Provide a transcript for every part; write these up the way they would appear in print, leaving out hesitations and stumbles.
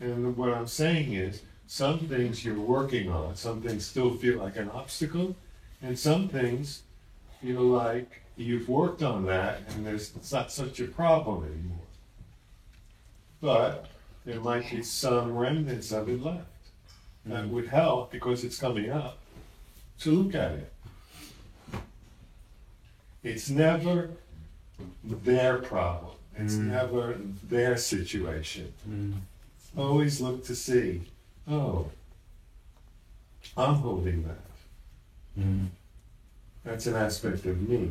And what I'm saying is, some things you're working on, some things still feel like an obstacle, and some things feel like you've worked on that and it's not such a problem anymore. But there might be some remnants of it left. That would help, because it's coming up, to look at it. It's never their problem. It's never their situation. Always look to see, oh, I'm holding that. That's an aspect of me.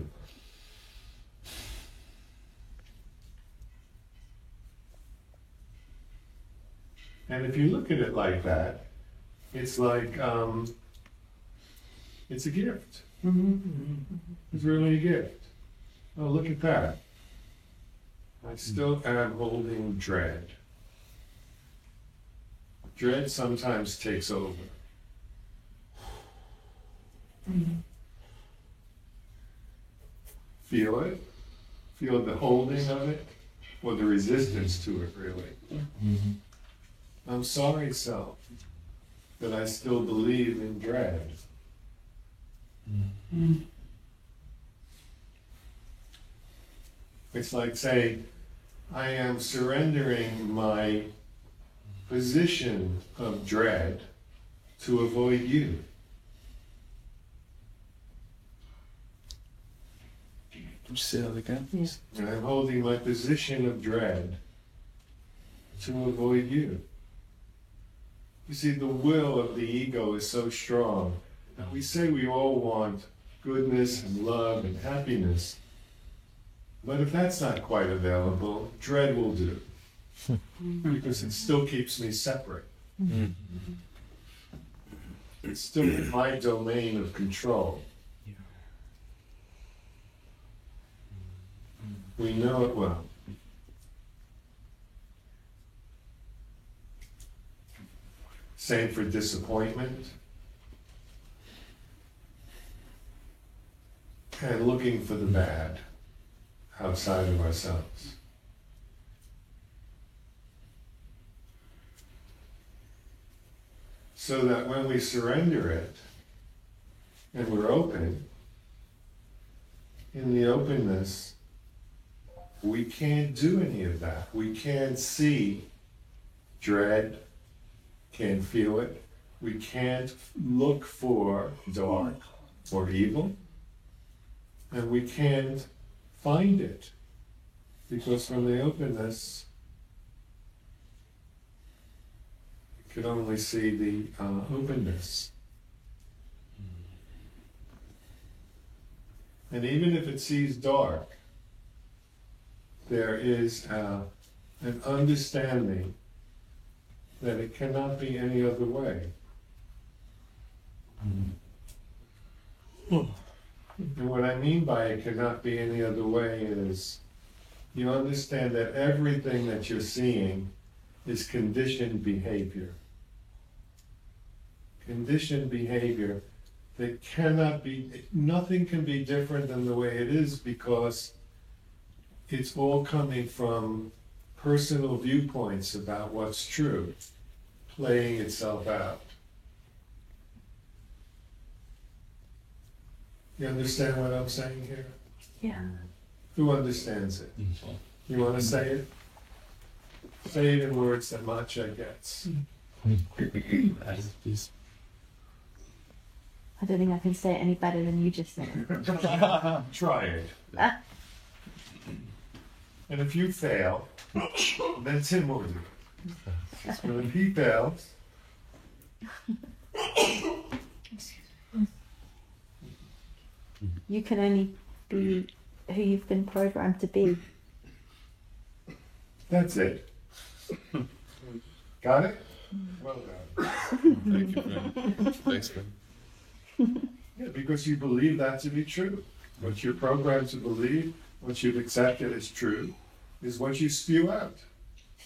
And if you look at it like that, it's like, it's a gift. It's really a gift. Oh, look at that. I still am holding dread. Dread sometimes takes over. Feel it. Feel the holding of it, or the resistance to it, really. I'm sorry, self, that I still believe in dread. It's like saying, I am surrendering my position of dread to avoid you. Could you say that again, please? And I'm holding my position of dread to avoid you. You see, the will of the ego is so strong. Now, we say we all want goodness and love and happiness, but if that's not quite available, dread will do. Because it still keeps me separate. It's still in my domain of control. We know it well. Same for disappointment. And looking for the bad outside of ourselves. So that when we surrender it, and we're open, in the openness, we can't do any of that. We can't see dread, can't feel it. We can't look for dark or evil. And we can't find it. Because from the openness, you can only see the openness. And even if it sees dark, there is an understanding that it cannot be any other way. And what I mean by it cannot be any other way is you understand that everything that you're seeing is conditioned behavior. Conditioned behavior that cannot be, nothing can be different than the way it is, because it's all coming from personal viewpoints about what's true, playing itself out. You understand what I'm saying here? Yeah. Who understands it? You want to say it? Say it in words that Matcha gets. Please. I don't think I can say it any better than you just said it. Try it. And if you fail, then Tim will do it. So if he fails, You can only be who you've been programmed to be. that's it. Got it? Well done. Thank you, friend. Thanks, friend. Yeah, because you believe that to be true. What you're programmed to believe, what you've accepted as true, is what you spew out.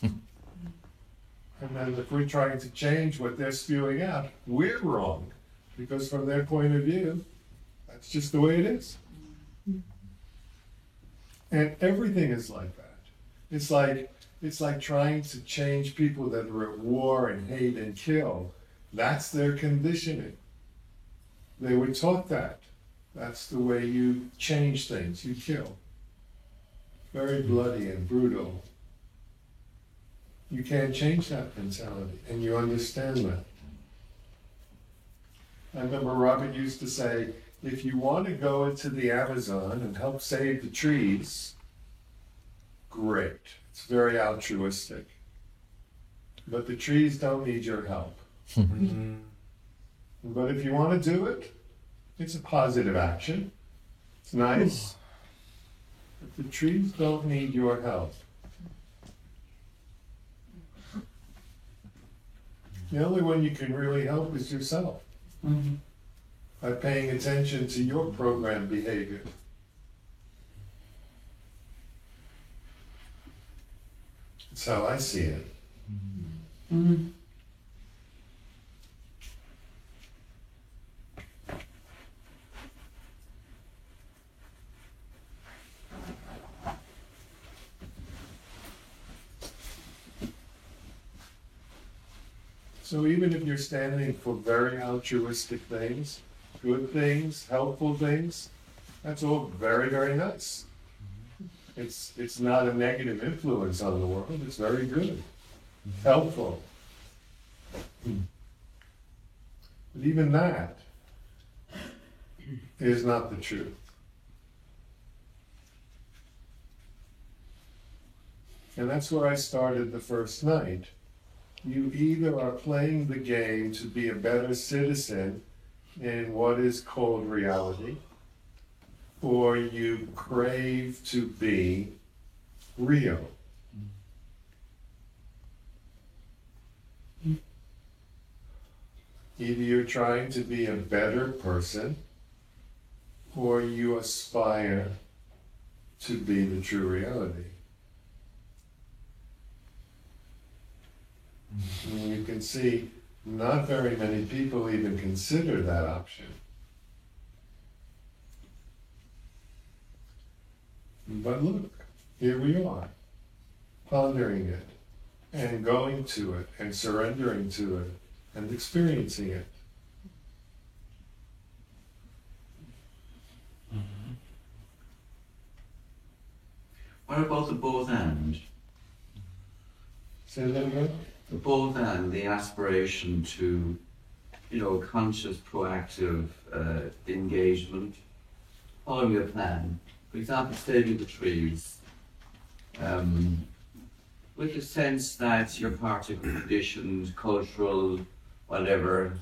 And then if we're trying to change what they're spewing out, we're wrong. Because from their point of view, that's just the way it is. And everything is like that. It's like It's like trying to change people that are at war and hate and kill. That's their conditioning. They were taught that. That's the way you change things, you kill. Very bloody and brutal. You can't change that mentality, and you understand that. I remember Robert used to say, if you want to go into the Amazon and help save the trees, great. It's very altruistic. But the trees don't need your help. But if you want to do it, it's a positive action. It's nice. But the trees don't need your help. The only one you can really help is yourself. By paying attention to your programmed behavior. That's how I see it. So even if you're standing for very altruistic things, good things, helpful things, that's all very, very nice. It's not a negative influence on the world, it's very good, helpful. But even that is not the truth. And that's where I started the first night. You either are playing the game to be a better citizen in what is called reality, or you crave to be real. Either you're trying to be a better person, or you aspire to be the true reality. And you can see not very many people even consider that option. But look, here we are, pondering it, and going to it, and surrendering to it, and experiencing it. What about the both and? Say that again? The both and, the aspiration to, conscious, proactive engagement, following a plan. For example, saving the trees, with the sense that you're part of conditioned, cultural, whatever,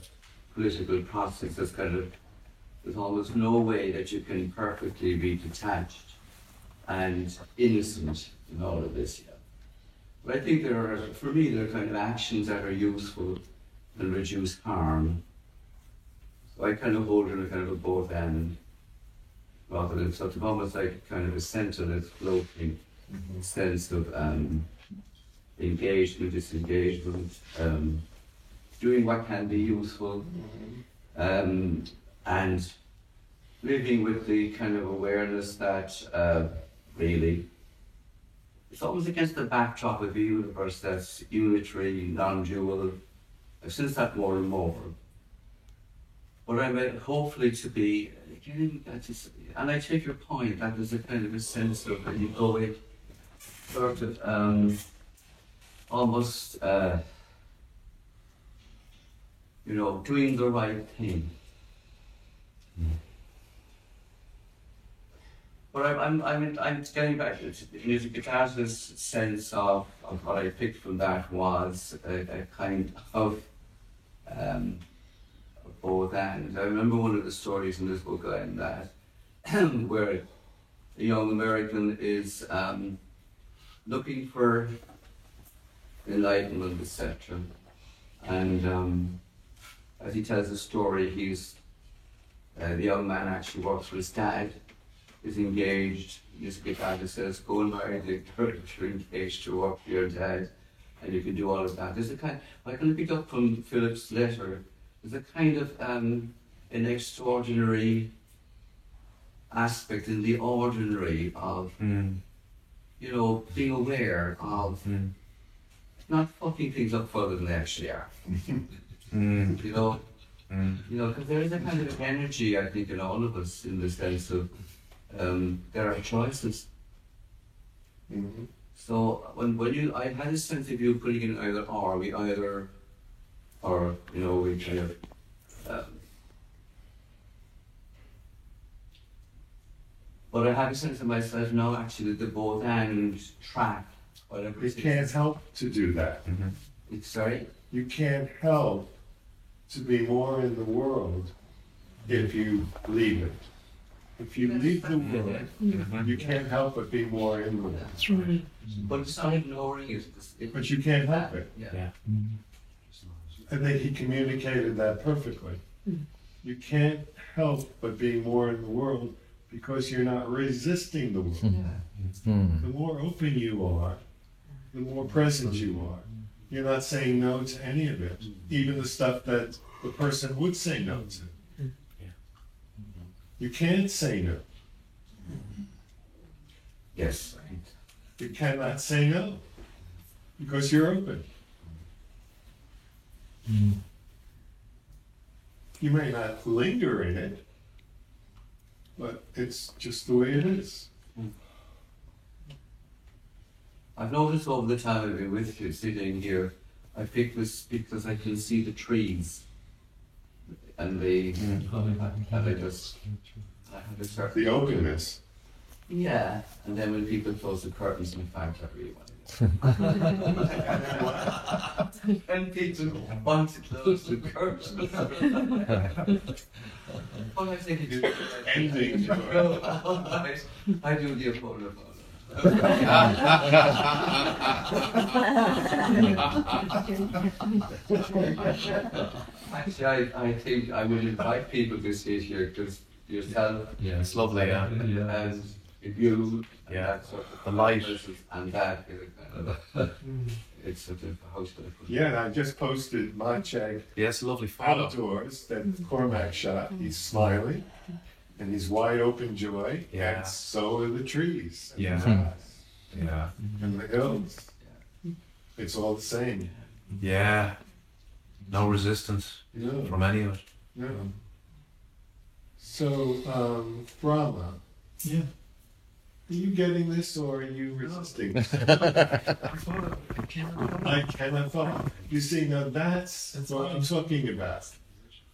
political process. There's almost no way that you can perfectly be detached and innocent in all of this yet. But I think there are kind of actions that are useful and reduce harm. So I kind of hold in a kind of a both end, rather than sort of almost like kind of a centerless floating sense of engagement, disengagement, doing what can be useful, and living with the kind of awareness that really it's almost against the backdrop of a universe that's unitary, non-dual. I've sensed that more and more. But I meant hopefully to be, again, and I take your point that there's a kind of a sense of when you go in, sort of almost, doing the right thing. But I'm getting back to music guitar's sense of what I picked from that was a kind of both and. I remember one of the stories in this book that where a young American is looking for enlightenment, etc. And as he tells the story, the young man actually works for his dad. Is engaged, this guitar says, go and marry the girl you're engaged to work for your dad, and you can do all of that. There's a kind, I kind of picked up from Philip's letter, there's a kind of an extraordinary aspect in the ordinary of you know, being aware of not fucking things up further than they actually are. You know, because there is a kind of energy, I think, in all of us, in the sense of there are choices. Mm-hmm. So I had a sense of you putting in either or, we kind of. But I have a sense of myself now, actually, the both and track, whatever. You can't help to do that. It's sorry. You can't help to be more in the world if you leave it. If you leave the world, you can't help but be more in the world. But it's not ignoring it. But you can't help it. Yeah. I think he communicated that perfectly. You can't help but be more in the world because you're not resisting the world. The more open you are, the more present you are. You're not saying no to any of it, even the stuff that the person would say no to. You can't say no. Yes. You cannot say no because you're open. You may not linger in it, but it's just the way it is. I've noticed over the time I've been with you, sitting here, I pick this because I can see the trees. And I have a certain... The openness. Yeah, and then when people close the curtains, in fact, I really want it. When people want to close the curtains. Well, I think it's Anything. I do the Apollo. Actually, I think I would invite people to sit here because yourself. Yeah, it's lovely. Yeah. And you. Yeah. That sort of The light. And that is a kind of. It's sort of a host of. Yeah, and I just posted my check Yeah, it's a lovely photo. outdoors that Cormac shot. He's smiling and he's wide open joy. Yeah. And so are the trees. And Yeah. the grass Yeah. and the hills. It's all the same. Yeah. No resistance No. from any of it. No. So, Brahma. Yeah. Are you getting this or are you resisting this? I cannot follow. You see, now that's what I'm talking about.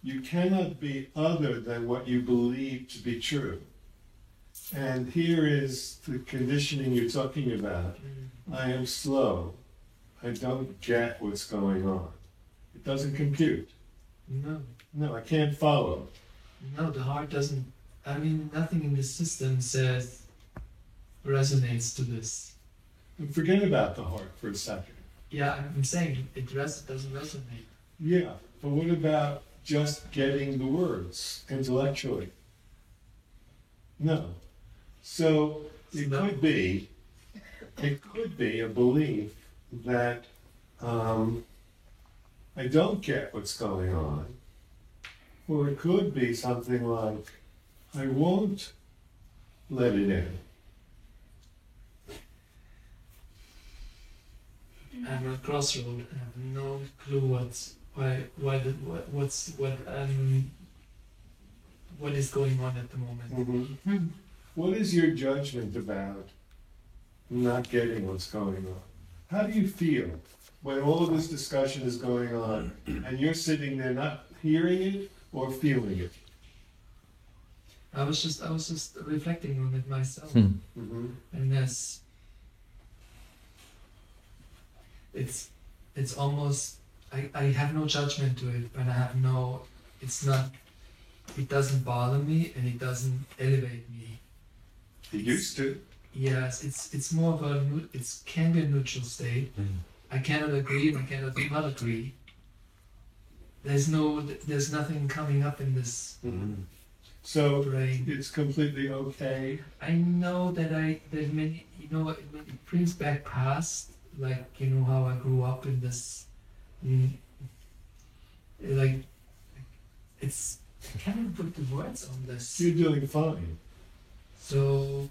You cannot be other than what you believe to be true. And here is the conditioning you're talking about. I am slow. I don't get what's going on. It doesn't compute. No, No, I can't follow. no, the heart doesn't. I mean, nothing in the system says resonates to this. And forget about the heart for a second. Yeah, I'm saying it doesn't resonate. Yeah, but what about just getting the words intellectually? No. So it No. could be a belief that I don't get what's going on. Or it could be something like, I won't let it in. I'm at a crossroad. I have no clue what is going on at the moment. What is your judgment about not getting what's going on? How do you feel when all of this discussion is going on and you're sitting there not hearing it or feeling it? I was just reflecting on it myself, Mm-hmm. and it's almost I have no judgment to it, but I have no. It doesn't bother me and it doesn't elevate me. It used to. Yes, it's more of it can be a neutral state. I cannot agree and I cannot not agree. There's nothing coming up in this So brain. it's completely okay. I know that many, when it brings back past, like, how I grew up in this, like, I can't even put the words on this. You're doing fine. So,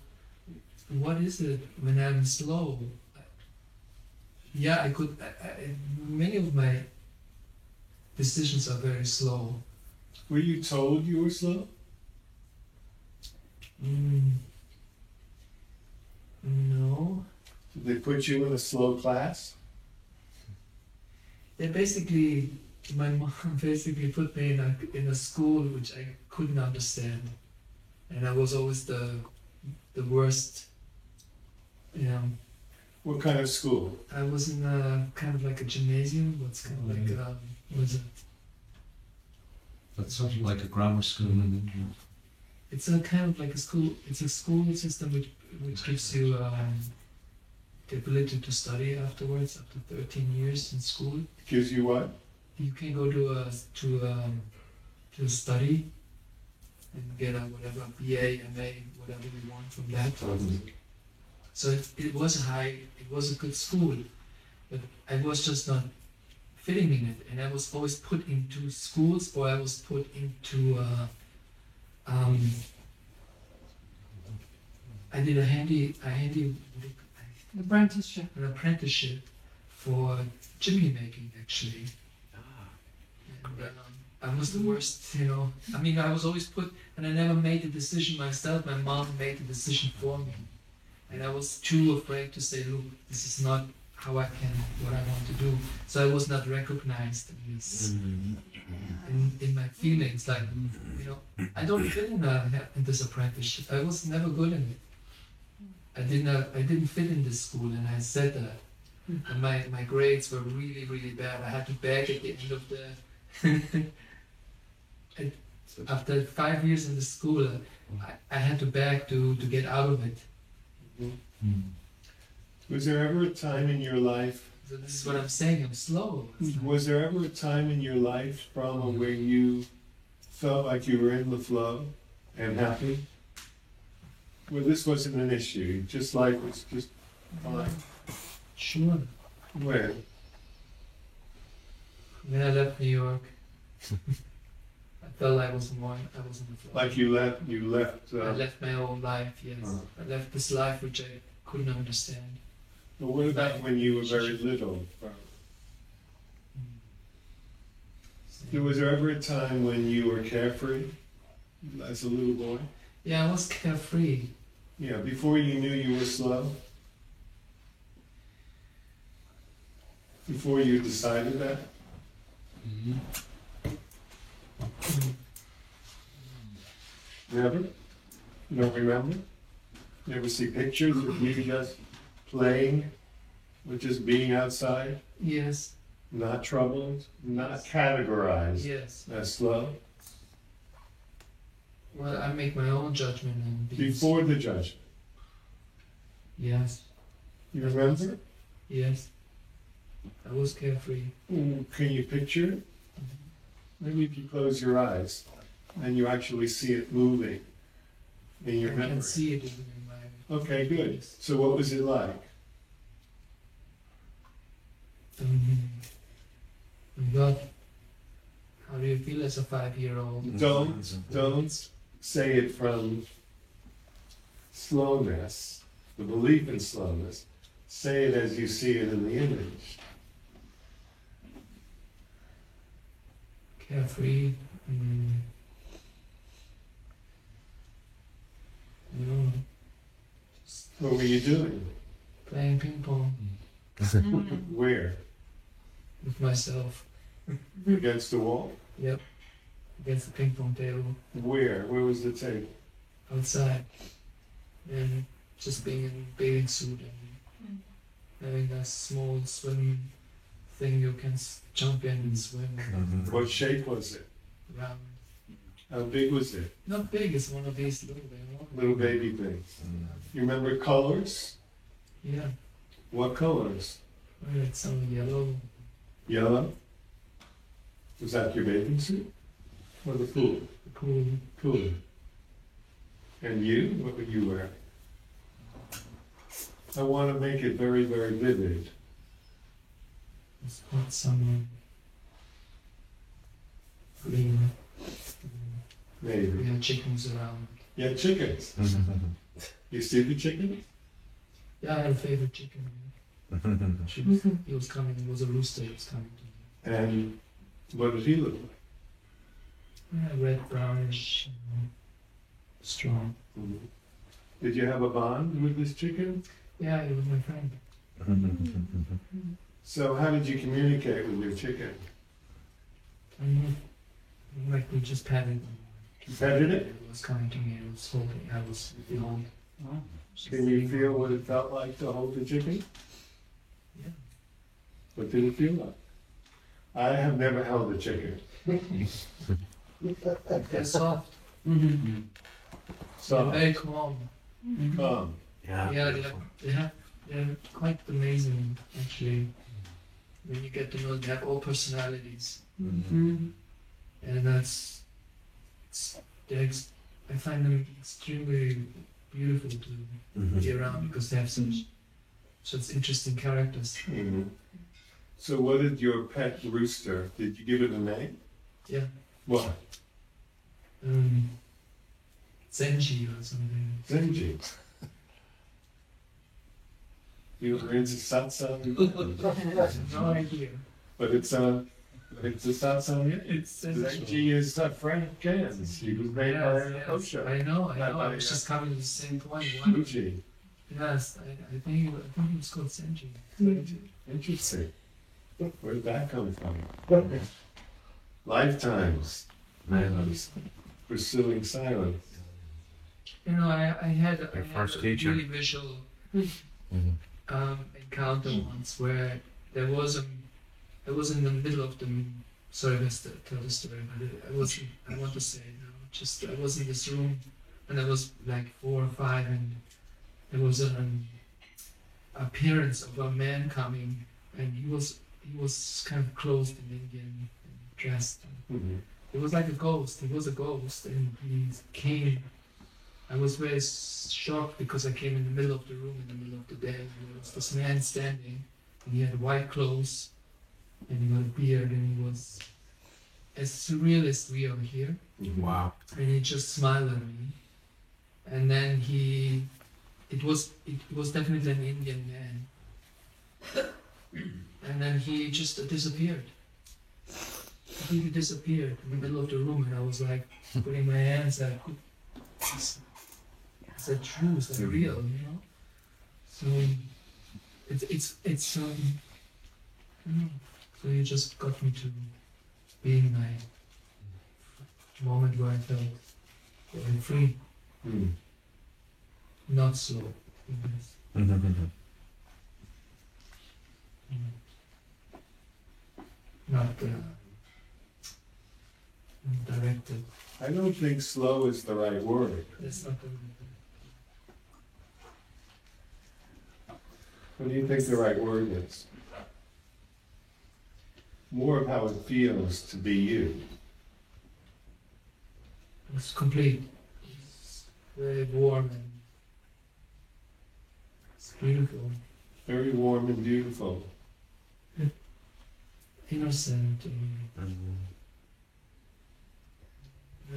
what is it when I'm slow? Yeah, I could. Many of my decisions are very slow. Were you told you were slow? No. Did they put you in a slow class? They basically, my mom basically put me in a school which I couldn't understand, and I was always the worst. You know, What kind of school? I was in a kind of like a gymnasium. What's kind of like what is it? That's something like a grammar school in India. It's a kind of like a school. It's a school system which gives you the ability to study afterwards, after 13 years in school. Gives you what? You can go to study and get a whatever BA, MA, whatever you want from that. So it was a good school, but I was just not fitting in it, and I was always put into schools, or I was put into I did an apprenticeship for chimney making actually. And, I was the worst, you know. I mean, I was always put, and I never made the decision myself. My mom made the decision for me, and I was too afraid to say, "Look, this is not how I can, what I want to do." So I was not recognized in this, in my feelings. Like, you know, I don't fit in this apprenticeship. I was never good in it. I didn't fit in this school, and I said that. And my grades were really, really bad. I had to beg at the end of the. After 5 years in the school, I had to beg to get out of it. Was there ever a time in your life? So this is what I'm saying. I'm slow. It's like- Was there ever a time in your life, Brahma, where you felt like you were in the flow and happy? Where this wasn't an issue, just life was just fine. Sure. Where? When I left New York, I felt I was in the flow. Like you left. I left my old life. Yes, I left this life which I couldn't understand. But what about when you were very little? Was there ever a time when you were carefree as a little boy? Yeah, I was carefree. Yeah, before you knew you were slow? Before you decided that? Never? You don't remember? You ever see pictures of you just playing, with just being outside, Yes, not troubled, not categorized yes. as slow? Well, I make my own judgment and Before the judgment. Yes, You remember? yes. I was carefree. Can you picture it? Maybe if you close your eyes and you actually see it moving in your I memory. can see it even in my. Okay, good. So what was it like? God, how do you feel as a 5-year-old? Don't say it from slowness, the belief in slowness. Say it as you see it in the image. Carefree. You know, just What were you doing? playing ping pong Where? with myself. Against the wall? Yep. Against the ping pong table. Where? Where was the table? Outside. And just being in bathing suit and having a small swim thing you can jump in and swim What shape was it? around. How big was it? Not big, it's one of these Little baby things. You remember colors? Yeah. What colors? Well, it's some yellow. Yellow? Was that your bathing suit? Or the pool? Cool. Cool. And you? What were you wearing? I want to make it very, very vivid. It's hot summer. Green. We Maybe. had chickens around. Yeah, chickens. You see the chickens? Yeah, I had a favorite chicken. He was coming. It was a rooster. He was coming to me. And what did he look like? Yeah, red, brownish, strong. Did you have a bond with this chicken? Yeah, he was my friend. So how did you communicate with your chicken? Like we just petted. You petted it? It was coming to me. It was holding. I was behind. Can you feel what it felt like to hold the chicken? Yeah. What did it feel like? I have never held a chicken. They're soft. So They're very calm. calm. Yeah. Yeah, they're quite amazing actually. When you get to know, they have all personalities, and I find them extremely beautiful to be around because they have such interesting characters. Mhm. So what did your pet rooster, did you give it a name? Yeah, What? Zenji or something. Zenji. You were into satsang? No idea. But it's a satsang. It's Zenji is a French dance. He was made by Osho. I know. Not by, I was just coming to the same point. Fuji. Yes, I think it was called Zenji. Interesting. Where did that come from? Lifetimes. Pursuing silence. You know, I had Your a first teacher. really visual encounter once where there was I was in the middle of the sorry, I must tell the story, but I want to say now, I was in this room and there was like 4 or 5 and there was an appearance of a man coming and he was kind of clothed in Indian and dressed. It was like a ghost. He was a ghost, and he came. I was very shocked because I came in the middle of the room in the middle of the day. And there was this man standing, and he had white clothes, and he had a beard, and he was as surreal as we are here. Wow. And he just smiled at me, and then it was definitely an Indian man, and then he just disappeared. He disappeared in the middle of the room, and I was like putting my hands out. Is that true? Is that real? You know? So it's I don't know. So you just got me to be in my moment where I felt very free, not slow. Not directed. I don't think slow is the right word. That's not the What do you think the right word is? More of how it feels to be you. It's complete. It's very warm and it's beautiful, Very warm and beautiful. innocent. And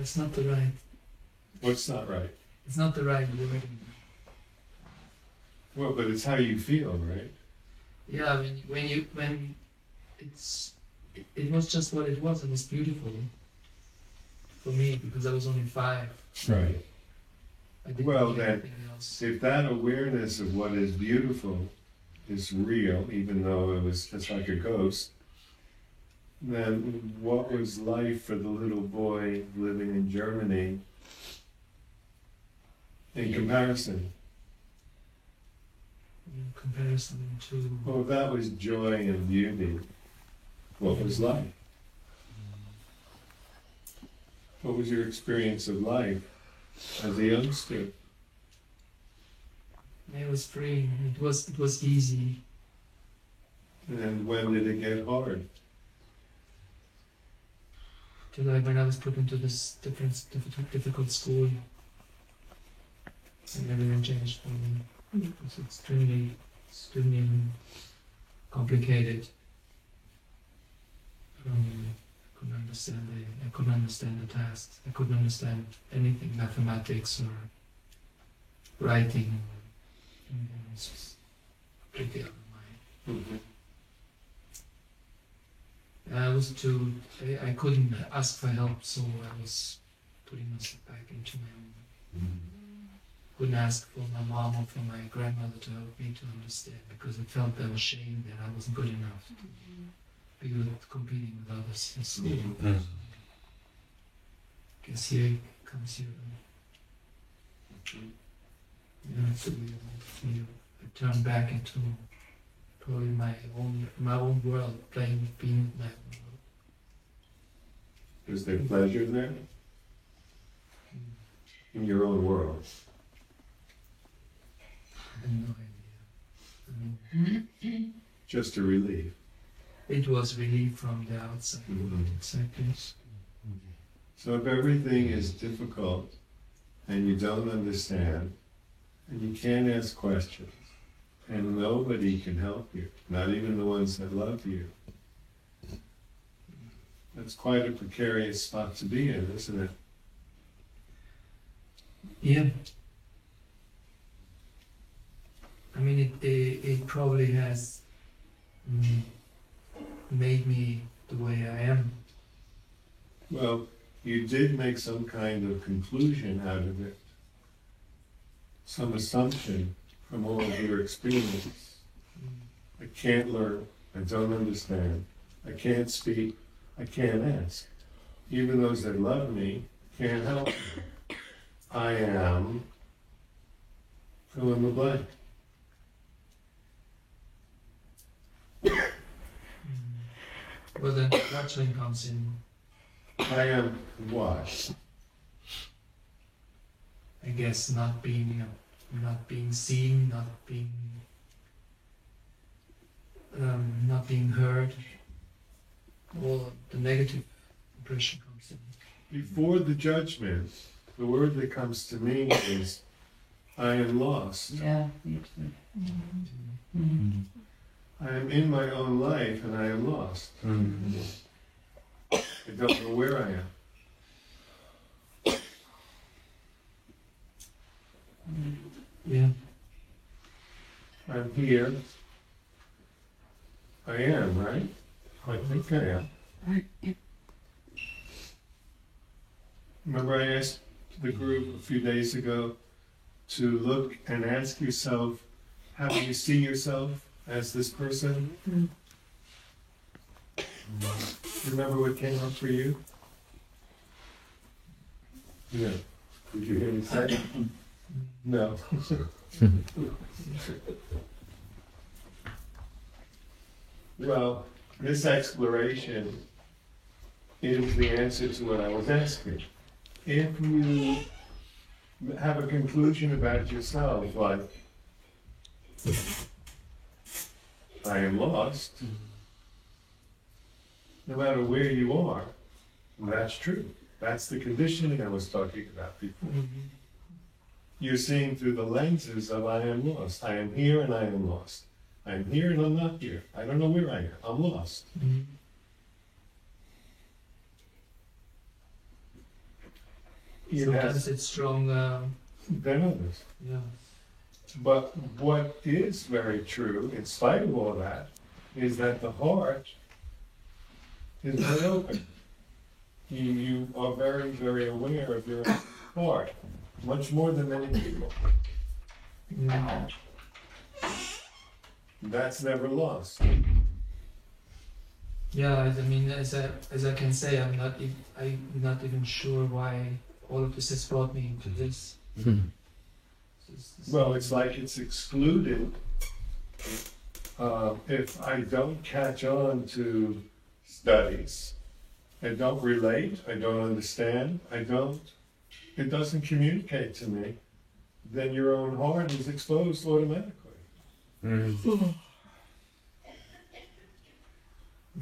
it's not the right. What's not right? It's not the right word. Well, but it's how you feel, right? Yeah, when it was just what it was. It was beautiful for me because I was only 5. Right. I didn't Well, need then, anything else. if that awareness of what is beautiful is real, even though it was just like a ghost, then what was life for the little boy living in Germany in comparison? In comparison to Well, if that was joy and beauty, what was life? What was your experience of life as a youngster? it was free. It was easy. And when did it get hard? Till when I was put into this difficult school, and everything changed for me. It was extremely complicated. I couldn't understand the tasks. I couldn't understand anything, mathematics or writing. It was completely out of mind. Mhm. I was too. I couldn't ask for help, so I was putting myself back into my own. Couldn't ask for my mom or for my grandmother to help me to understand because I felt I was ashamed that I wasn't good enough to be good at competing with others in school. Mm. Guess here comes your. Yeah, so I turned back into probably my own world, being my own world. Is there pleasure there in your own world? I have no idea. I mean, Just a relief. it was relief from the outside. Mhm. Exactly. So if everything is difficult and you don't understand and you can't ask questions and nobody can help you, not even the ones that love you, that's quite a precarious spot to be in, isn't it? Yeah. I mean, it probably has made me the way I am. Well, you did make some kind of conclusion out of it, some assumption from all of your experience. I can't learn, I don't understand, I can't speak, I can't ask. Even those that love me can't help me. I am fill in the blank. Well, then that's when comes in. I am what? I guess not being seen, not being heard. All the negative impression comes in. Before the judgment, the word that comes to me is, I am lost. Yeah, me too. I am in my own life and I am lost. I don't know where I am. Yeah. I'm here. I am, right? I think I am. Remember I asked the group a few days ago to look and ask yourself, how do you see yourself as this person? Remember what came up for you? Yeah. Did you hear me say? No. Well, this exploration is the answer to what I was asking. If you have a conclusion about yourself, like, I am lost, no matter where you are, that's true. That's the conditioning I was talking about before. You're seeing through the lenses of I am lost. I am here and I am lost. I am here and I'm not here. I don't know where I am. I'm lost. It Sometimes has it's stronger. than others. Yeah. But what is very true, in spite of all that, is that the heart is very open. You are very, very aware of your heart, much more than many people. Yeah. That's never lost. Yeah, I mean, as I can say, I'm not even sure why all of this has brought me into this. Well, it's like it's excluded. If I don't catch on to studies, I don't relate, I don't understand, it doesn't communicate to me, then your own heart is exposed automatically.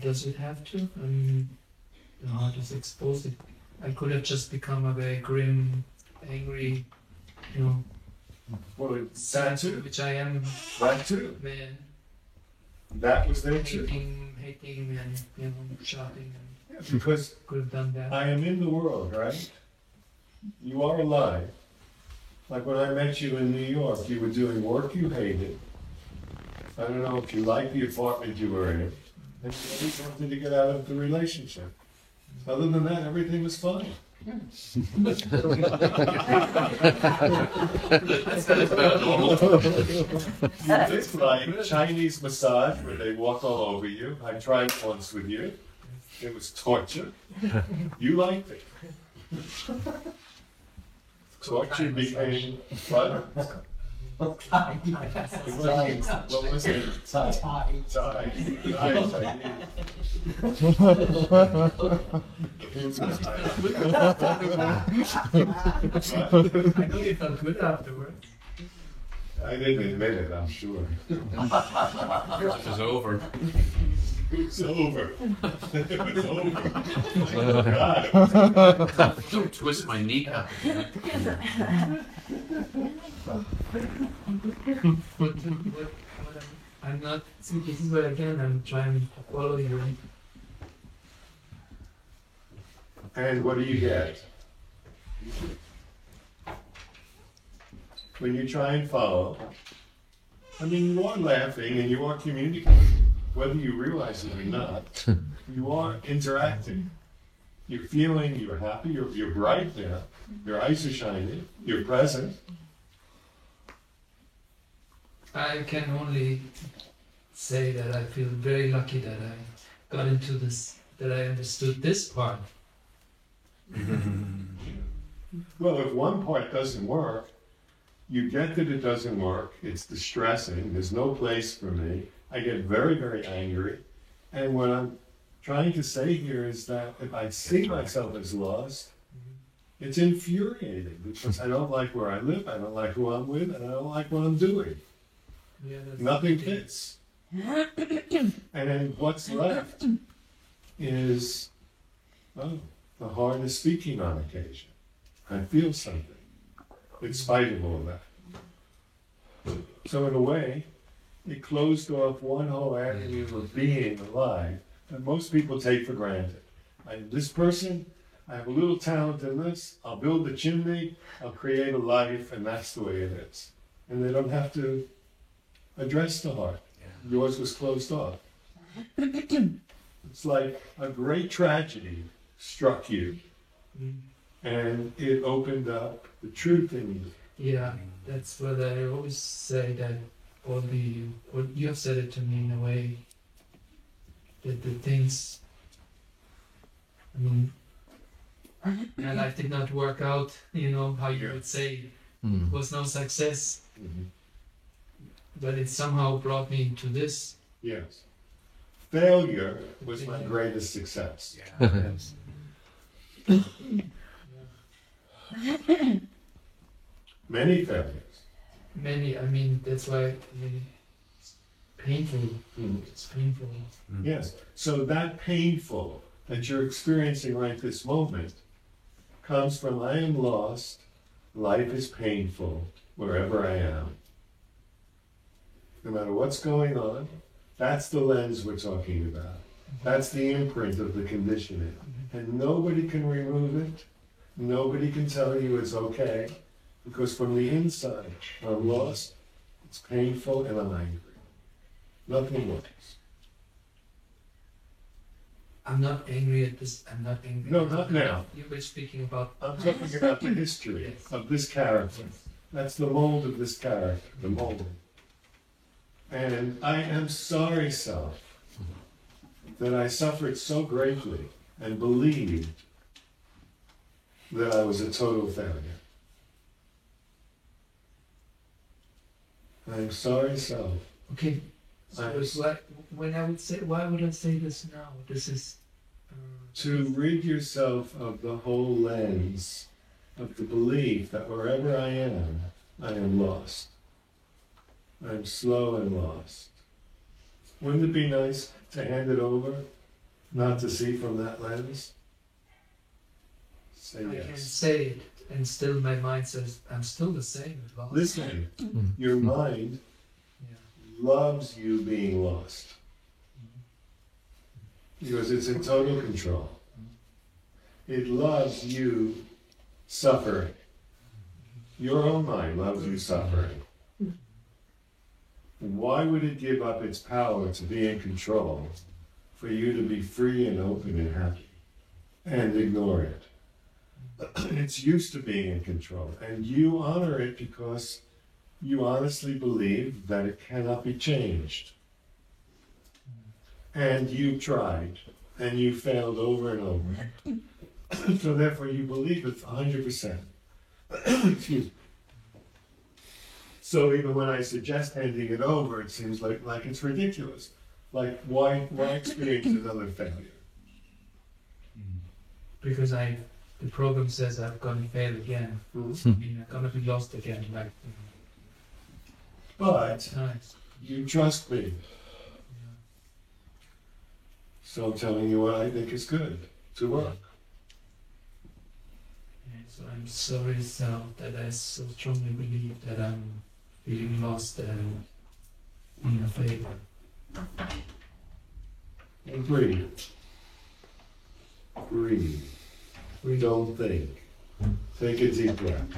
Does it have to? I mean, the heart is exposed. I could have just become a very grim, angry, Well, that too, which I am, that too, man, that was there too. hating and shouting, and Because could have done that. I am in the world, right? You are alive. Like when I met you in New York, you were doing work you hated. I don't know if you liked the apartment you were in, and you always wanted to get out of the relationship. Other than that, everything was fine. It's like Chinese massage where they walk all over you. I tried once with you. It was torture. You liked it. Torture became fun. What was it? I know you felt good afterwards. I didn't admit it, I'm sure. It was over. It's over. It was over. God. Don't twist my kneecap. I'm not. See, this is what again I'm trying to follow you. And what do you get? When you try and follow, I mean, you are laughing and you are communicating, whether you realize it or not. You are interacting. You're feeling, you're happy, you're bright there. Your eyes are shining, you're present. I can only say that I feel very lucky that I got into this, that I understood this part. Well, if one part doesn't work, you get that it doesn't work, it's distressing, there's no place for me, I get very, very angry. And what I'm trying to say here is that if I see myself as lost, it's infuriating because I don't like where I live, I don't like who I'm with, and I don't like what I'm doing. Yeah, that's Nothing fits. And then what's left is, oh, the heart is speaking on occasion. I feel something in spite of all that. So in a way, it closed off one whole avenue of being alive that most people take for granted. This person, I have a little talent in this, I'll build a chimney, I'll create a life, and that's the way it is. And they don't have to address the heart. Yours was closed off. It's like a great tragedy struck you, and it opened up the truth in you. Yeah, that's what I always say, that all the, what you have said it to me in a way, that the things, I mean, my life did not work out, you know, how you would say, it was no success, but it somehow brought me into this. Yes. Failure was my greatest success. Many failures. Many, I mean, that's why, I mean, it's painful, Mhm. it's painful. Yes. So that painful that you're experiencing right this moment comes from I am lost, life is painful wherever I am. No matter what's going on, that's the lens we're talking about. That's the imprint of the conditioning. And nobody can remove it. Nobody can tell you it's okay. Because from the inside, I'm lost, it's painful, and I'm angry. Nothing works. I'm not angry at this, I'm not angry. No, not now. You were speaking about, I'm talking about the history of this character. That's the mold of this character, the molding. And I am sorry, self, that I suffered so greatly and believed that I was a total failure. I'm sorry, self. okay, so I- it's like, when I would say, why would I say this now? This is, To rid yourself of the whole lens of the belief that wherever I am lost. I'm slow and lost. Wouldn't it be nice to hand it over, not to see from that lens? Say I can yes. say it, and still my mind says, I'm still the same. Lost. Listen, your mind Yeah. loves you being lost. Because it's in total control. It loves you suffering. Your own mind loves you suffering. Why would it give up its power to be in control for you to be free and open and happy and ignore it? It's used to being in control, and you honor it because you honestly believe that it cannot be changed. And you tried, and you failed over and over. So therefore you believe it 100%. Excuse me. So even when I suggest handing it over, it seems like it's ridiculous. Like, why experience another failure? Because the program says I'm gonna fail again. I mean, I'm gonna be lost again. Like, But nice. you trust me. Yeah. So I'm telling you what I think is good to work. Yeah, so I'm sorry, so that I so strongly believe that I'm feeling lost and in a favor. And breathe. Breathe. Don't think. Take a deep breath.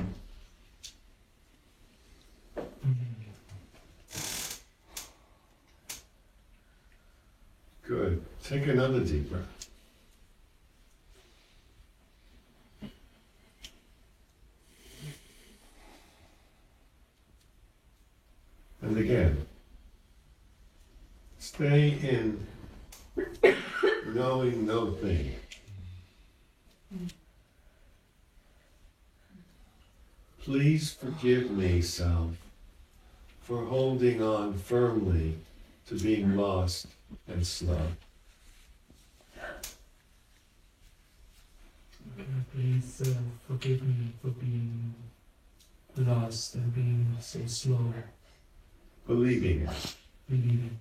Good. Take another deep breath. And again. Stay in knowing no thing. Please forgive me, self, for holding on firmly to being lost and slow. Please forgive me for being lost and being so slow, Believing it. believing.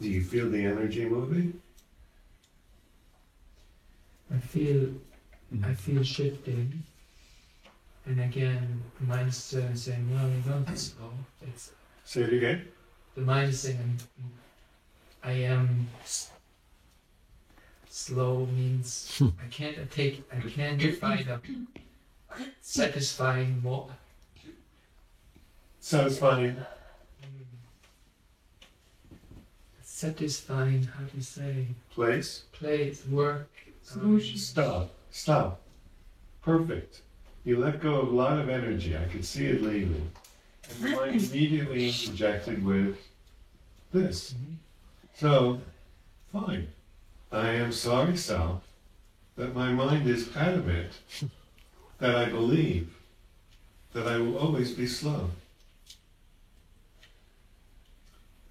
Do you feel the energy moving? I feel shifting, and again, the mind is saying, "No, you're not slow." It's Say it again. the mind is saying, "I am slow." Means I can't find a satisfying more. Satisfying. Satisfying, how do you say? Place. Place, work. Stop. Perfect. You let go of a lot of energy. I could see it leaving. And the mind immediately interjected with this. So, fine. I am sorry, self, that my mind is adamant that I believe that I will always be slow.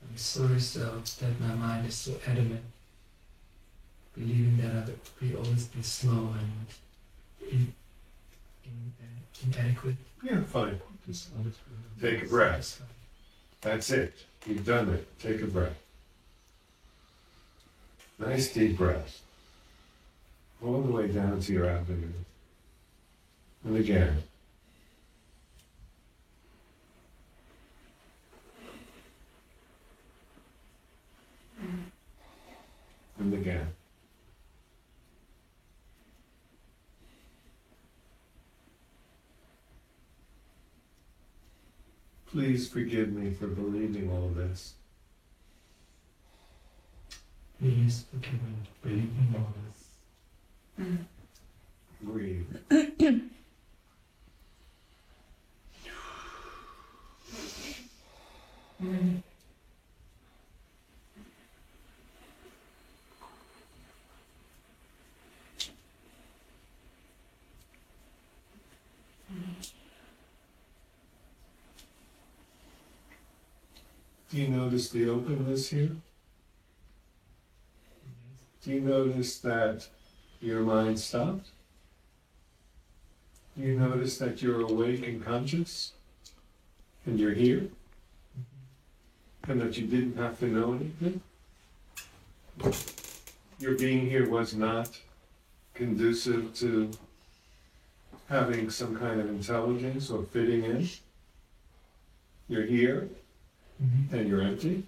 I'm sorry, so that my mind is so adamant, believing that I will always be slow and inadequate. Yeah, fine. Take a breath. That's it. You've done it. Take a breath. Nice deep breath. All the way down to your abdomen. And again. And again. Please forgive me for believing all this. Please forgive me for believing all this. Breathe. Do you notice the openness here? Do you notice that your mind stopped? Do you notice that you're awake and conscious? And you're here? And that you didn't have to know anything? Your being here was not conducive to having some kind of intelligence or fitting in? You're here Mhm. and you're empty.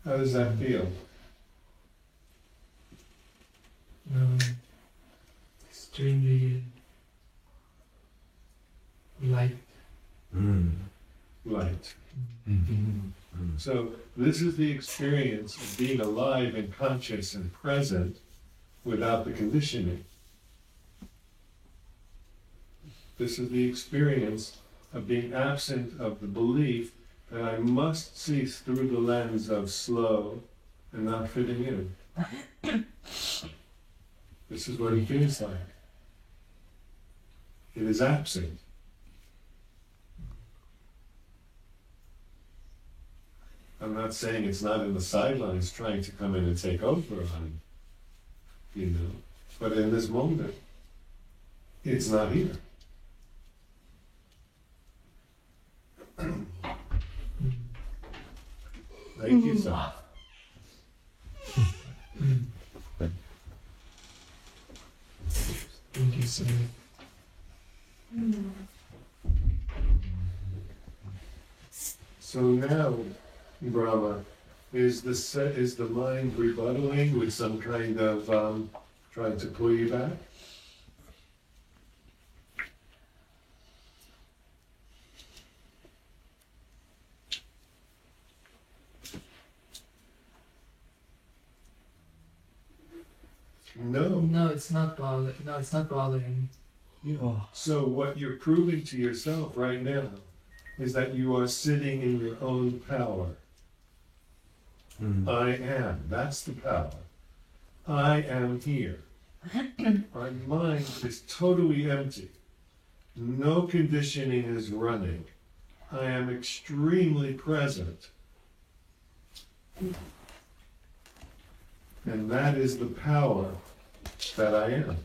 How does that feel? Extremely light. Light. So this is the experience of being alive and conscious and present without the conditioning. This is the experience of being absent of the belief that I must see through the lens of slow and not fitting in. This is what it feels like. It is absent. I'm not saying it's not in the sidelines trying to come in and take over on, but in this moment, it's not here. Thank you, sir. Thank you, sir. So now, Brahma, is the mind rebuttaling with some kind of trying to pull you back? No. No, it's not bothering. No, it's not bothering. So what you're proving to yourself right now is that you are sitting in your own power. I am. That's the power. I am here. My mind is totally empty. No conditioning is running. I am extremely present. And that is the power that I am.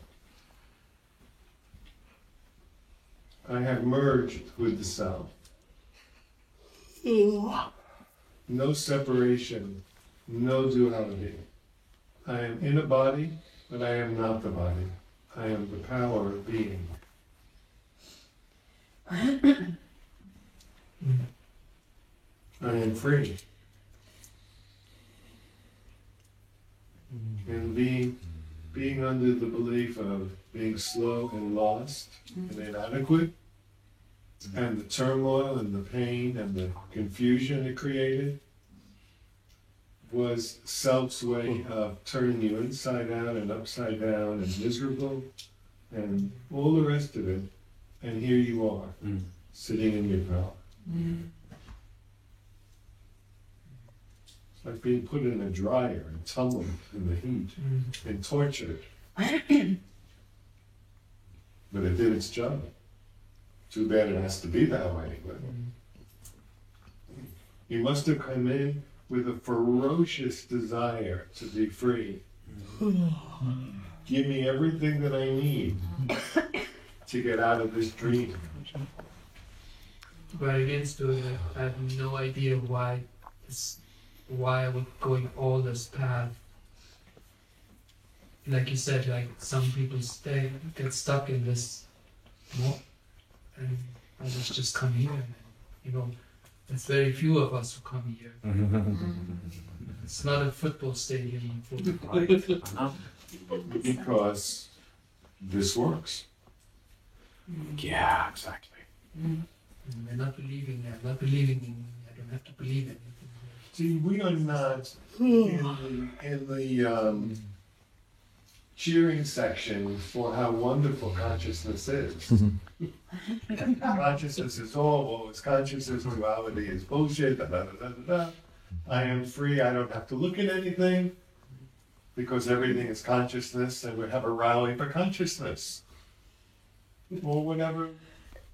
I have merged with the self. No separation, no duality. I am in a body, but I am not the body. I am the power of being. I am free. And being under the belief of being slow and lost and inadequate, and the turmoil and the pain and the confusion it created, was self's way of turning you inside out and upside down and miserable and all the rest of it. And here you are, sitting in your power. It's like being put in a dryer and tumbled in the heat and tortured. But it did its job. Too bad it has to be that way. But you must have come in with a ferocious desire to be free. Give me everything that I need to get out of this dream. But against it, I have no idea why I was going all this path. Like you said, like some people get stuck in this, and others just come here. And, there's very few of us who come here. It's not a football stadium. Because this works. Yeah, exactly. They're not believing. I'm not believing in. I don't have to believe anything. See, we are not in the cheering section for how wonderful consciousness is. Consciousness is all, it's consciousness, duality is bullshit, da, da, da, da, da. I am free, I don't have to look at anything, because everything is consciousness, and we have a rally for consciousness. Or whatever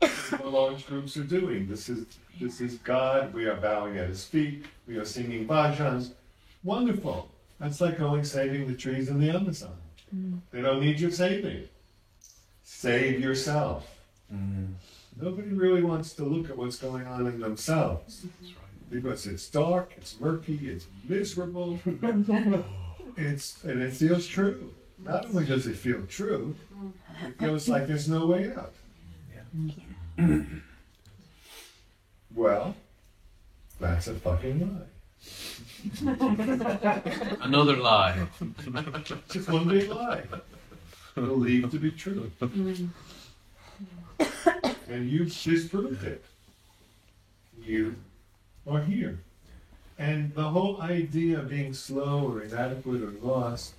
the large groups are doing. This is God, we are bowing at his feet, we are singing bhajans. Wonderful. That's like going saving the trees in the Amazon. They don't need your saving. Save yourself. Nobody really wants to look at what's going on in themselves. Because it's dark, it's murky, it's miserable. And it feels true. Not only does it feel true, it feels like there's no way out. Well, that's a fucking lie. Another lie. Just one big lie. Believed to be true. And you disproved it. You are here. And the whole idea of being slow or inadequate or lost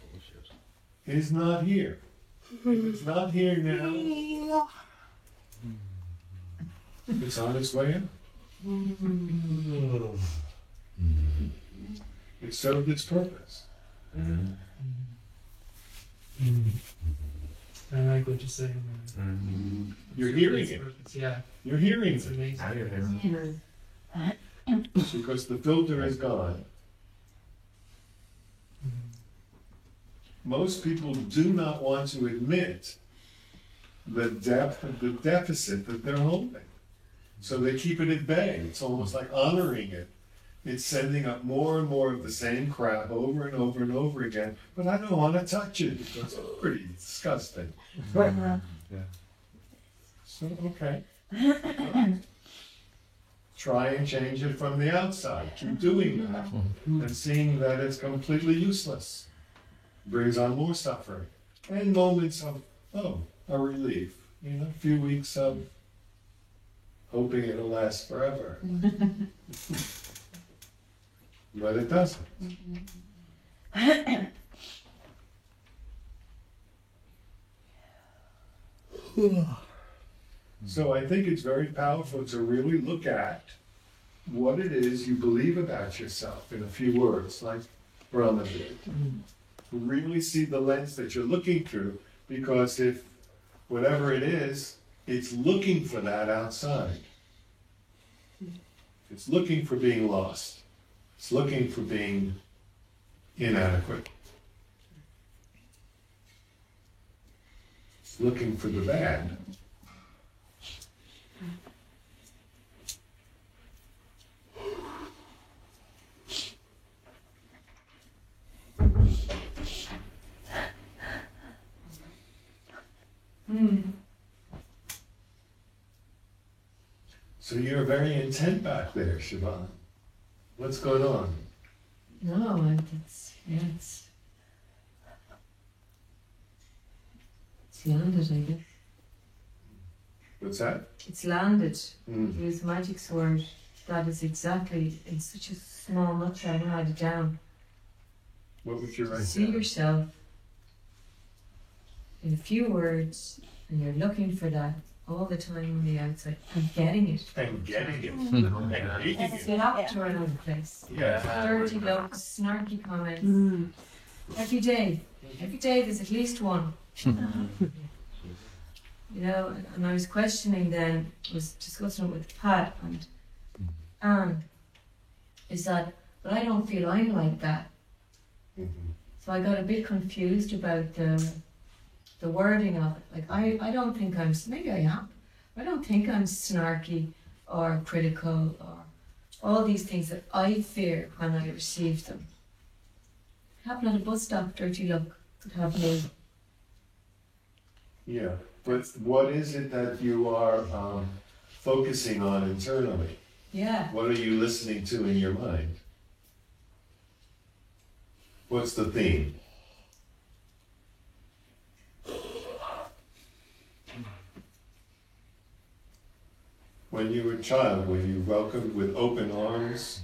is not here. If it's not here now, it's on its way out. It served its purpose. I like what you're saying. Man. You're hearing it. Yeah, You're hearing it's it. amazing. Because the filter is gone. Most people do not want to admit the depth of the deficit that they're holding. So they keep it at bay. It's almost like honoring it. It's sending up more and more of the same crap over and over and over again. But I don't want to touch it because it's pretty disgusting. So, okay. Try and change it from the outside. Keep doing that and seeing that it's completely useless. Brings on more suffering. And moments of, a relief. You know, a few weeks of hoping it'll last forever. But it doesn't. So I think it's very powerful to really look at what it is you believe about yourself in a few words, like Brahma did. Really see the lens that you're looking through, because if whatever it is, it's looking for that outside. It's looking for being lost. It's looking for being inadequate. It's looking for the bad. So you're very intent back there, Siobhan. What's going on? No, it's landed, I guess. What's that? It's landed. Mm. Use Magic's word. That is exactly, in such a small nutshell, I write it down. What would you write See down? yourself in a few words, and you're looking for that all the time on the outside and getting it. And getting it. And hating It's it. up to another place. Yeah. Dirty looks, snarky comments. Every day there's at least one. You know, and I was questioning then, was discussing it with Pat and Anne, is that, but I don't feel I'm like that. Mhm. So I got a bit confused about the wording of it. Like, I don't think I'm, maybe I am, I don't think I'm snarky or critical or all these things that I fear when I receive them. Happened at a bus stop, dirty look, could happen. Yeah. But what is it that you are focusing on internally? Yeah. What are you listening to in your mind? What's the theme? When you were a child, were you welcomed with open arms?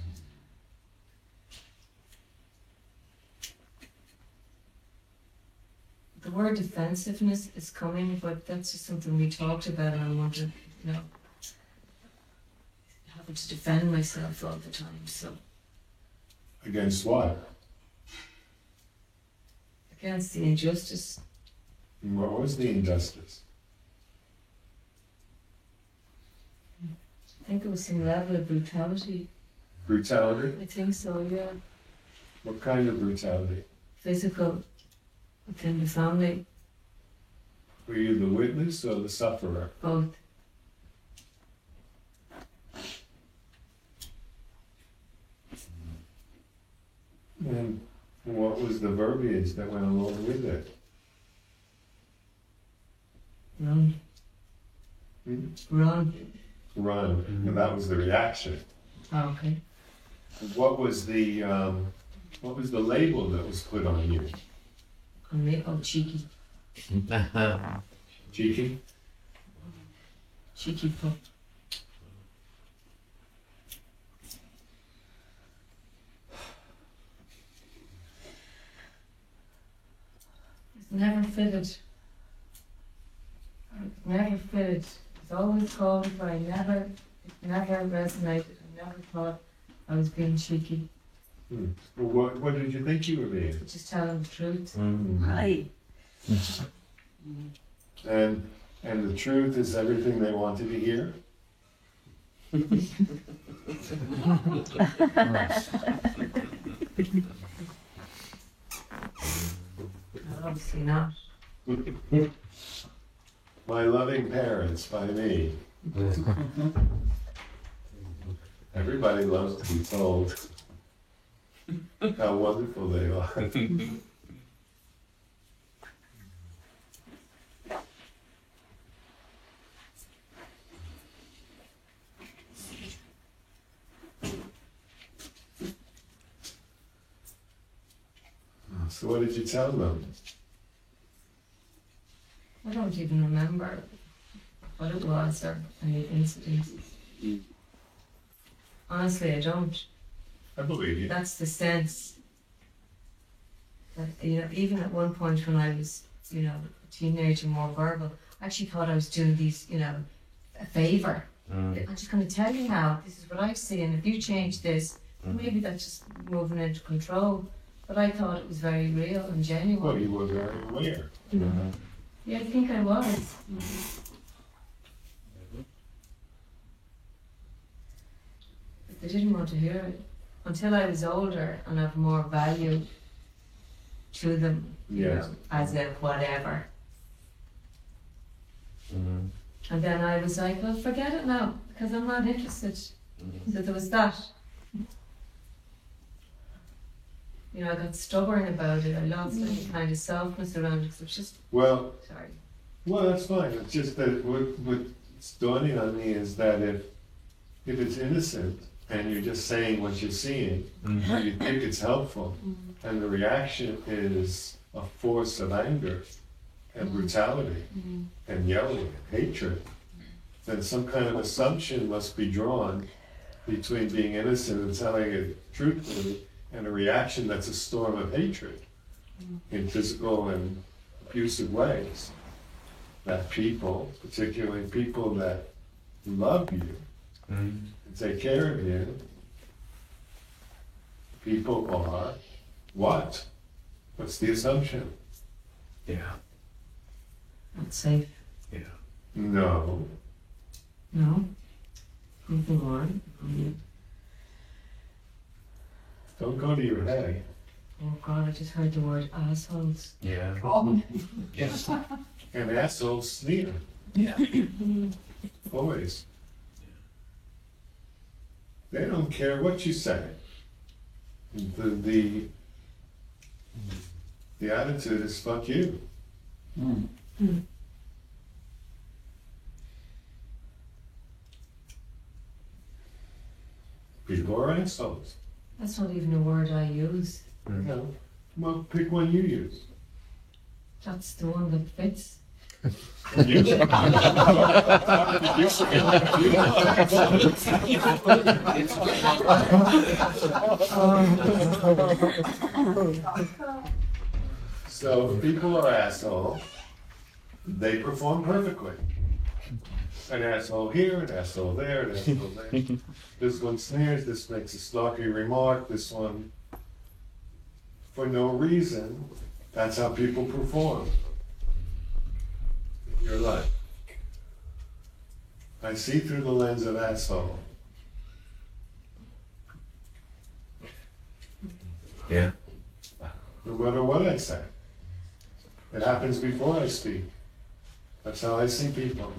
The word defensiveness is coming, but that's just something we talked about, and I want to, you know, having to defend myself all the time. So Against what? against the injustice, What was the injustice? I think it was some level of brutality. Brutality? I think so, yeah. What kind of brutality? Physical within the family, Were you the witness or the sufferer? both. And what was the verbiage that went along with it? Run, Hmm? run. run, and that was the reaction. Oh, okay. What was the label that was put on you? On me, oh, cheeky. Cheeky? Cheeky pup. It's never fitted. It's never fitted. It's always called, but it never resonated. I never thought I was being cheeky. Well, what did you think you were being? Just telling the truth. Right. And the truth is everything they wanted to hear? Obviously not. My Loving Parents by me. Everybody loves to be told how wonderful they are. So what did you tell them? I don't even remember what it was or any incident. Honestly, I don't. I believe you. That's the sense that, even at one point when I was, a teenager, more verbal, I actually thought I was doing these, a favour. I'm just going to tell you now, this is what I've seen. If you change this, maybe that's just moving into control. But I thought it was very real and genuine. Well, you were very aware. Yeah, I think I was. But they didn't want to hear it until I was older and of more value to them, Yes. as a whatever. And then I was like, well, forget it now, because I'm not interested. So there was that. I got stubborn about it. I lost any kind of softness around it. 'Cause it was just, Well, sorry. that's fine. It's just that what's dawning on me is that if it's innocent and you're just saying what you're seeing, you think it's helpful, and the reaction is a force of anger and brutality and yelling and hatred, then some kind of assumption must be drawn between being innocent and telling it truthfully and a reaction that's a storm of hatred in physical and abusive ways. That people, particularly people that love you and take care of you, people are what? What's the assumption? Yeah. Not safe. Yeah. No. No. Moving on. Don't go to your head. Oh God, I just heard the word assholes. Yeah. Yes. And assholes sneer. Yeah. Always. They don't care what you say. The attitude is fuck you. People are assholes. That's not even a word I use. No. Well, pick one you use. That's the one that fits. So people are assholes. They perform perfectly. An asshole here, an asshole there, an asshole there. This one sneers, this makes a snarky remark, this one, for no reason, that's how people perform in your life. I see through the lens of asshole. Yeah. No matter what I say. It happens before I speak. That's how I see people.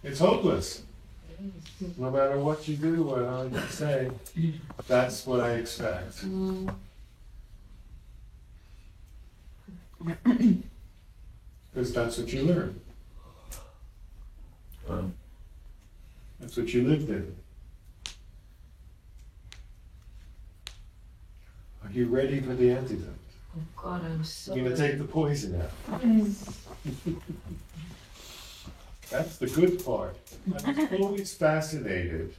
It's hopeless. No matter what you do, what I say, that's what I expect. Because that's what you learn. That's what you lived in. Are you ready for the antidote? Oh God, I was so. You're gonna take the poison out. That's the good part. I'm always fascinated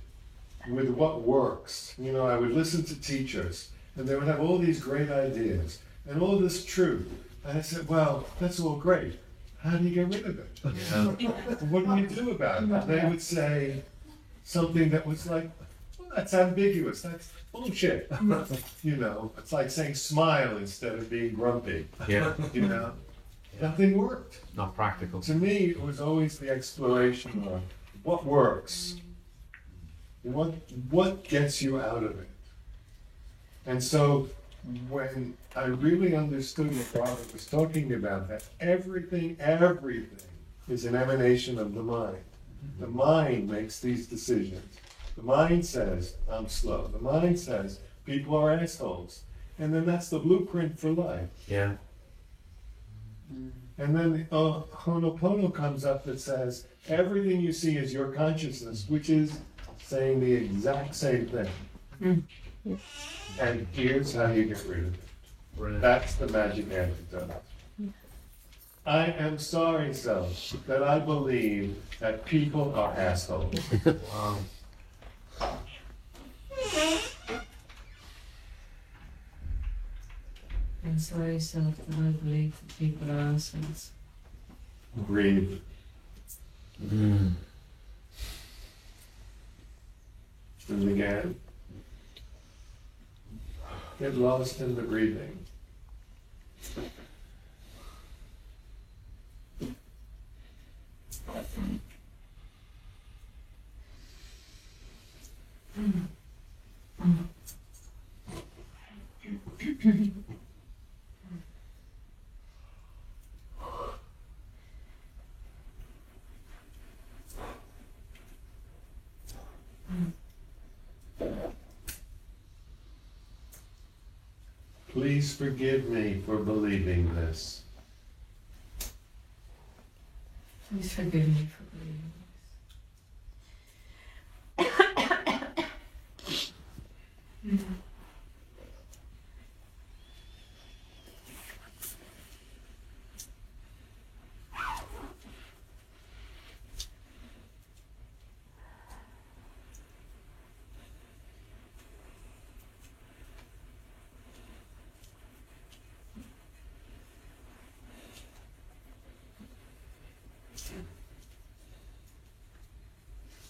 with what works. You know, I would listen to teachers, and they would have all these great ideas and all this truth. And I said, well, that's all great. How do you get rid of it? Yeah. What do you do about it? And they would say something that was like, well, that's ambiguous. That's bullshit. You know, it's like saying smile instead of being grumpy. Yeah. You know, nothing worked. Not practical. To me, it was always the exploration of what works, what gets you out of it. And so when I really understood what Robert was talking about, that everything is an emanation of the mind. The mind makes these decisions. The mind says, I'm slow. The mind says, people are assholes. And then that's the blueprint for life. Yeah. And then the Ho'oponopono comes up that says, everything you see is your consciousness, which is saying the exact same thing. Yes. And here's how you get rid of it. Brilliant. That's the magic antidote. I am sorry, so, that I believe that people are assholes. Wow. I'm sorry, self, that I believe that people are assholes. Breathe. And again. Get lost in the breathing. Please forgive me for believing this. Please forgive me for believing this.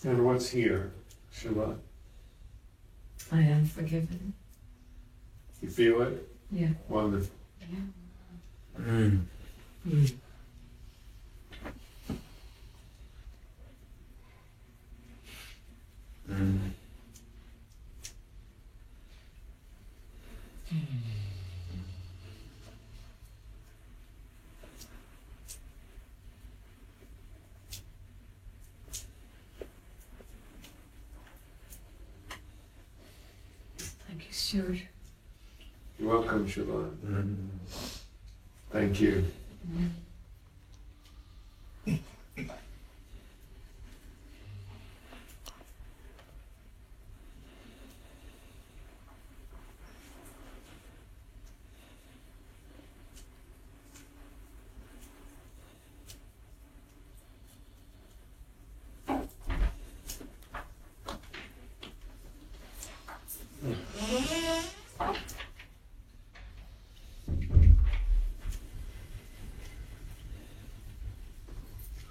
And what's here, Siobhan? I am forgiven. You feel it? Yeah. Wonderful. Thank you, Stuart. You're welcome, Siobhan. Thank you.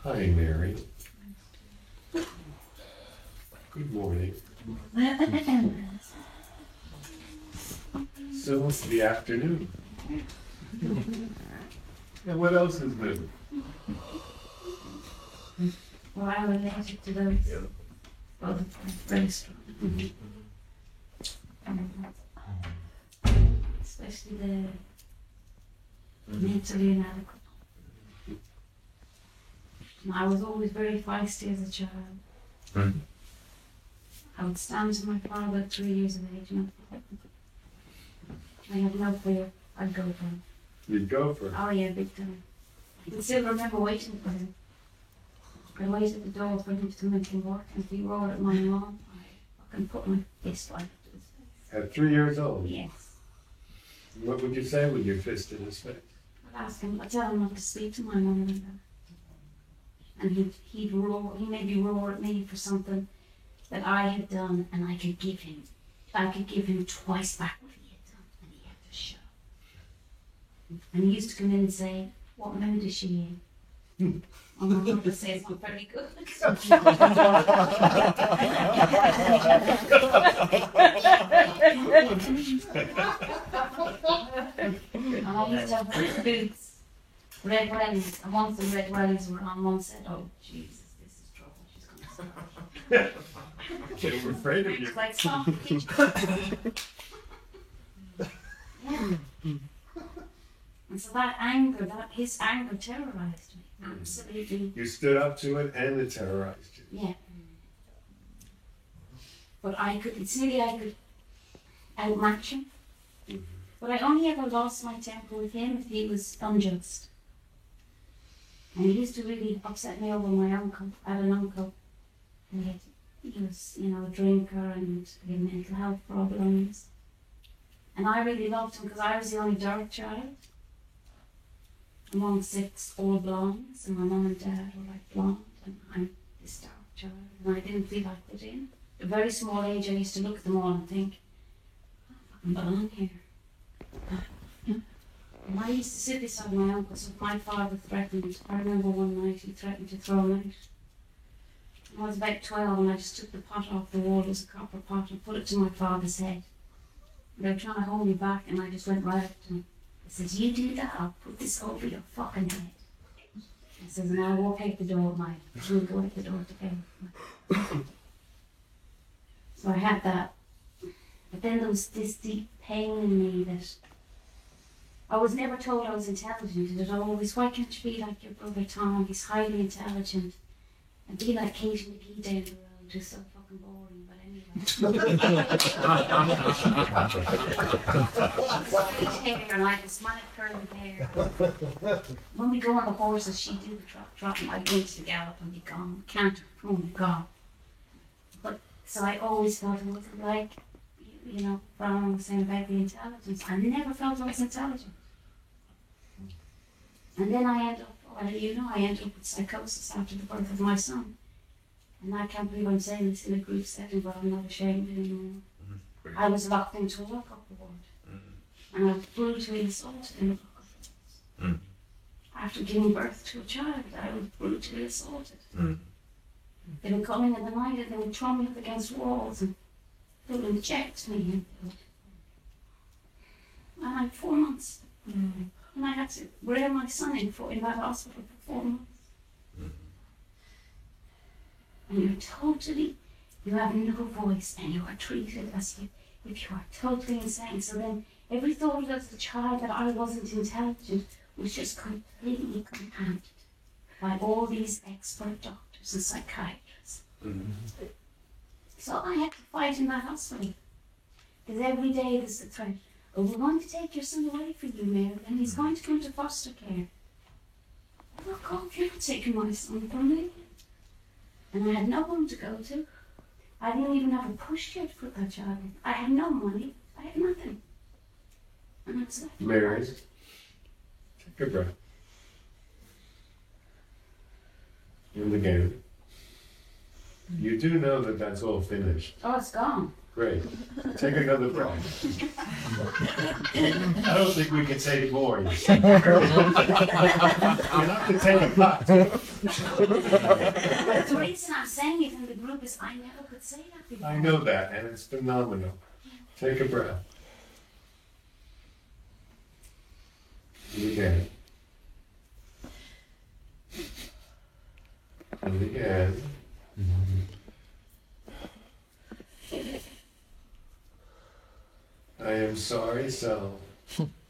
Hi, Mary. Good morning. So it's the afternoon. And what else is new? Well, I related to those both very strong. Especially the mentally inadequate. I was always very feisty as a child. I would stand to my father at 3 years of age and I had no fear. I'd go for him. You'd go for it. Oh yeah, big time. I can still remember waiting for him. I waited at the door for him to come into work, and if he roared at my mom, I fucking put my fist right up to his face. At 3 years old, Yes. what would you say with your fist in his face? I'd ask him, I'd tell him not to speak to my mum like that. And he'd roar, he maybe roar at me for something that I had done, and I could give him twice back what he had done, and he had to shut up. And he used to come in and say, "What mood is she in?" And my mum would say, "It's not very good." And I used to have those boots, red wellies, and once the red wellies were on, Mum said, "Oh Jesus, this is trouble, she's going to start." They were afraid of you. It's like, "Stop." Yeah. And so that anger, his anger terrorized me. Absolutely. You stood up to it and it terrorized you. Yeah. But I could outmatch him. But I only ever lost my temper with him if he was unjust. And he used to really upset me over my uncle. I had an uncle. And he was, a drinker and he had mental health problems. And I really loved him because I was the only dark child among 6 all blondes, and my mum and dad were like blonde, and I'm this dark child, and I didn't feel I fit in. At a very small age, I used to look at them all and think, I don't belong here. And I used to sit beside my uncle, so if my father threatened, I remember one night he threatened to throw him out. I was about 12 and I just took the pot off the wall, it was a copper pot, and put it to my father's head. They were trying to hold me back, and I just went right up to him. I said, "You do that, I'll put this over your fucking head." I said, and I walk out the door, we'll go out the door together. So I had that. But then there was this deep pain in me that I was never told I was intelligent. And it always, why can't you be like your brother Tom? He's highly intelligent. And be like Katie McGee down the road, who's so fucking boring. But anyway. Hair, and I had this manic curly hair. When we go on the horses, she'd do the trot, and I'd go into the gallop and be gone. Canter, boom, gone. But so I always felt it was like, Brown was saying about the intelligence. I never felt I was intelligent. And then I end up with psychosis after the birth of my son. And I can't believe I'm saying this in a group setting, but I'm not ashamed anymore. I was locked into a lockup ward. And I was brutally assaulted in a lockup ward. After giving birth to a child, I was brutally assaulted. They would come in the night and they would throw me up against walls and they would inject me. And I had 4 months. And I had to rear my son in that hospital for 4 months. And you have no voice, and you are treated as if you are totally insane. So then every thought of the child that I wasn't intelligent was just completely compounded by all these expert doctors and psychiatrists. So I had to fight in that hospital. Because every day there's the threat, "Oh, we're going to take your son away from you, Mary, and he's going to go into foster care." "Oh God, you're not taking my son from me." And I had no home to go to. I didn't even have a pushchair to put that child in. I had no money. I had nothing. And I was left. Mary, take a breath. In the game. You do know that that's all finished. Oh, it's gone. Great. Take another breath. I don't think we can say more. You have to take a pot. The reason I'm saying it in the group is I never could say that before. I know that, and it's phenomenal. Take a breath. And again. And again. I am sorry, so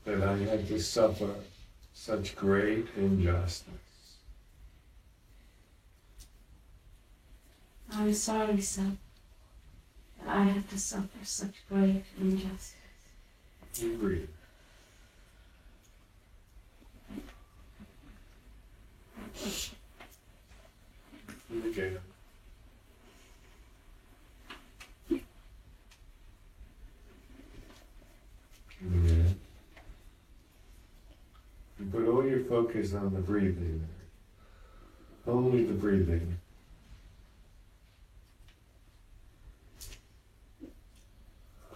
that I had to suffer such great injustice. I'm sorry, son, that I have to suffer such great injustice. You breathe. your focus on the breathing. Only the breathing.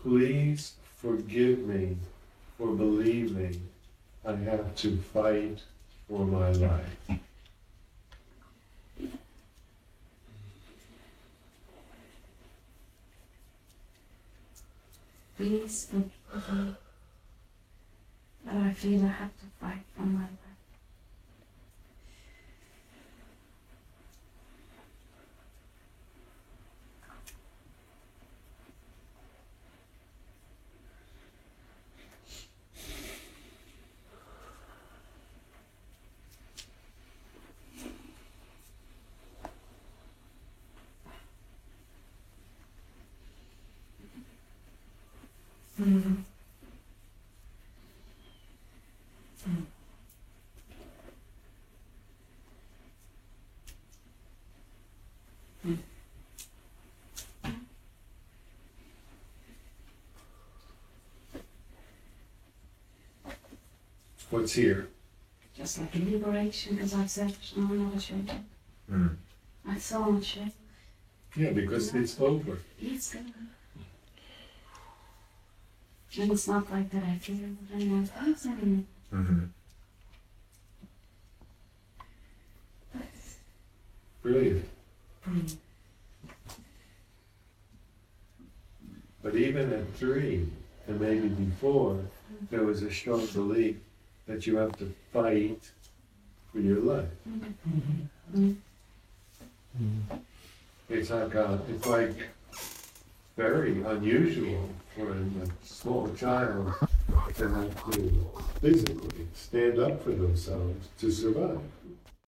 Please forgive me for believing I have to fight for my life. Please forgive me that I feel I have to fight for my life. Mm. What's here? Just like a liberation, as I've said, no, not a shame. Mm. I saw much shame. Yeah, because it's over. It's good. And it's not like that I feel anyone else anymore. Mm-hmm. Brilliant. Mm. But even at 3, and maybe before, there was a strong belief that you have to fight for your life. It's like very unusual for a small child to have to physically stand up for themselves to survive.